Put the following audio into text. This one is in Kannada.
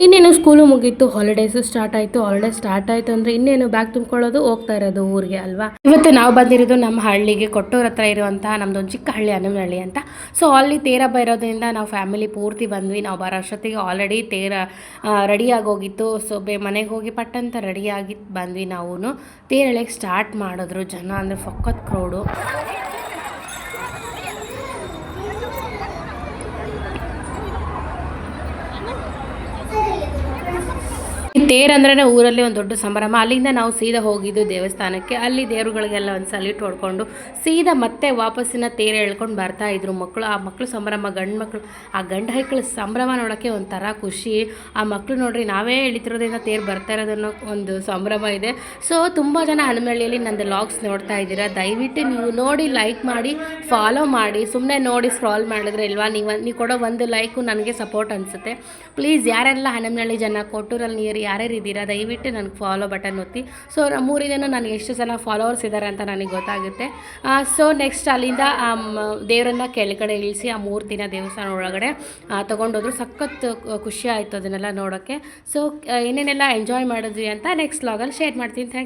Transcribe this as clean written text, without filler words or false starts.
ಇನ್ನೇನು ಸ್ಕೂಲು ಮುಗೀತು, ಹಾಲಿಡೇಸು ಸ್ಟಾರ್ಟ್ ಆಯಿತು. ಹಾಲಿಡೇಸ್ ಸ್ಟಾರ್ಟ್ ಆಯಿತು ಅಂದರೆ ಇನ್ನೇನು ಬ್ಯಾಗ್ ತುಂಬ್ಕೊಳ್ಳೋದು, ಹೋಗ್ತಾ ಇರೋದು ಊರಿಗೆ ಅಲ್ವಾ. ಇವತ್ತು ನಾವು ಬಂದಿರೋದು ನಮ್ಮ ಹಳ್ಳಿಗೆ, ಕೊಟ್ಟೂರು ಹತ್ರ ಇರುವಂತಹ ನಮ್ಮದೊಂದು ಚಿಕ್ಕ ಹಳ್ಳಿ, ಹನುಮನಹಳ್ಳಿ ಅಂತ. ಸೊ ಅಲ್ಲಿ ತೇರ ಹಬ್ಬ ಇರೋದ್ರಿಂದ ನಾವು ಫ್ಯಾಮಿಲಿ ಪೂರ್ತಿ ಬಂದ್ವಿ. ನಾವು ಬರೋ ಅಷ್ಟೊತ್ತಿಗೆ ಆಲ್ರೆಡಿ ತೇರ ರೆಡಿಯಾಗಿ ಹೋಗಿತ್ತು. ಸೊ ಮನೆಗೆ ಹೋಗಿ ಪಟ್ಟಂತ ರೆಡಿಯಾಗಿ ಬಂದ್ವಿ. ನಾವು ತೇರು ಎಳೆಯಕ್ಕೆ ಸ್ಟಾರ್ಟ್ ಮಾಡಿದ್ರು. ಜನ ಅಂದರೆ ಫಕ್ಕತ್ ಕ್ರೌಡು. ತೇರು ಅಂದ್ರೆ ಊರಲ್ಲಿ ಒಂದು ದೊಡ್ಡ ಸಂಭ್ರಮ. ಅಲ್ಲಿಂದ ನಾವು ಸೀದಾ ಹೋಗಿದ್ದು ದೇವಸ್ಥಾನಕ್ಕೆ. ಅಲ್ಲಿ ದೇವರುಗಳಿಗೆಲ್ಲ ಒಂದು ಸಲ್ಯೂಟ್ ಹೊಡ್ಕೊಂಡು ಸೀದಾ ಮತ್ತೆ ವಾಪಸ್ಸಿನ ತೇರು ಎಳ್ಕೊಂಡು ಬರ್ತಾ ಇದ್ರು ಮಕ್ಕಳು. ಆ ಮಕ್ಕಳು ಸಂಭ್ರಮ, ಗಂಡು ಮಕ್ಕಳು, ಆ ಗಂಡು ಹೈಕಳ ಸಂಭ್ರಮ ನೋಡೋಕ್ಕೆ ಒಂಥರ ಖುಷಿ. ಆ ಮಕ್ಕಳು ನೋಡ್ರಿ, ನಾವೇ ಎಳಿತಿರೋದ್ರಿಂದ ತೇರು ಬರ್ತಾ ಇರೋದನ್ನೋ ಒಂದು ಸಂಭ್ರಮ ಇದೆ. ಸೊ ತುಂಬ ಜನ ಹನುಮನಹಳ್ಳಿಯಲ್ಲಿ ನಂದು ಲಾಗ್ಸ್ ನೋಡ್ತಾ ಇದ್ದೀರಾ. ದಯವಿಟ್ಟು ನೀವು ನೋಡಿ ಲೈಕ್ ಮಾಡಿ, ಫಾಲೋ ಮಾಡಿ. ಸುಮ್ಮನೆ ನೋಡಿ ಸ್ಕ್ರಾಲ್ ಮಾಡಿದ್ರೆ ಇಲ್ವಾ, ನೀವು ಕೊಡೋ ಒಂದು ಲೈಕು ನನಗೆ ಸಪೋರ್ಟ್ ಅನಿಸುತ್ತೆ. ಪ್ಲೀಸ್ ಯಾರೆಲ್ಲ ಹನುಮನಹಳ್ಳಿ ಜನ, ಕೊಟ್ಟೂರಲ್ಲಿ ನೀರು ಯಾರ್ಯಾರು ಇದ್ದೀರಾ, ದಯವಿಟ್ಟು ನನಗೆ ಫಾಲೋ ಬಟನ್ ಒತ್ತಿ. ಸೊ ನಮ್ಮೂರಿದೇನೋ ನನಗೆ ಎಷ್ಟು ಜನ ಫಾಲೋವರ್ಸ್ ಇದ್ದಾರೆ ಅಂತ ನನಗೆ ಗೊತ್ತಾಗುತ್ತೆ. ಸೊ ನೆಕ್ಸ್ಟ್ ಅಲ್ಲಿಂದ ದೇವರನ್ನ ಕೆಳಗಡೆ ಇಳಿಸಿ ಆ ಮೂರ್ತಿನ ದೇವಸ್ಥಾನ ಒಳಗಡೆ ತೊಗೊಂಡೋದ್ರು. ಸಖತ್ ಖುಷಿ ಆಯಿತು ಅದನ್ನೆಲ್ಲ ನೋಡೋಕ್ಕೆ. ಸೊ ಏನೇನೆಲ್ಲ ಎಂಜಾಯ್ ಮಾಡಿದ್ವಿ ಅಂತ ನೆಕ್ಸ್ಟ್ ವ್ಲಾಗಲ್ಲಿ ಶೇರ್ ಮಾಡ್ತೀನಿ. ಥ್ಯಾಂಕ್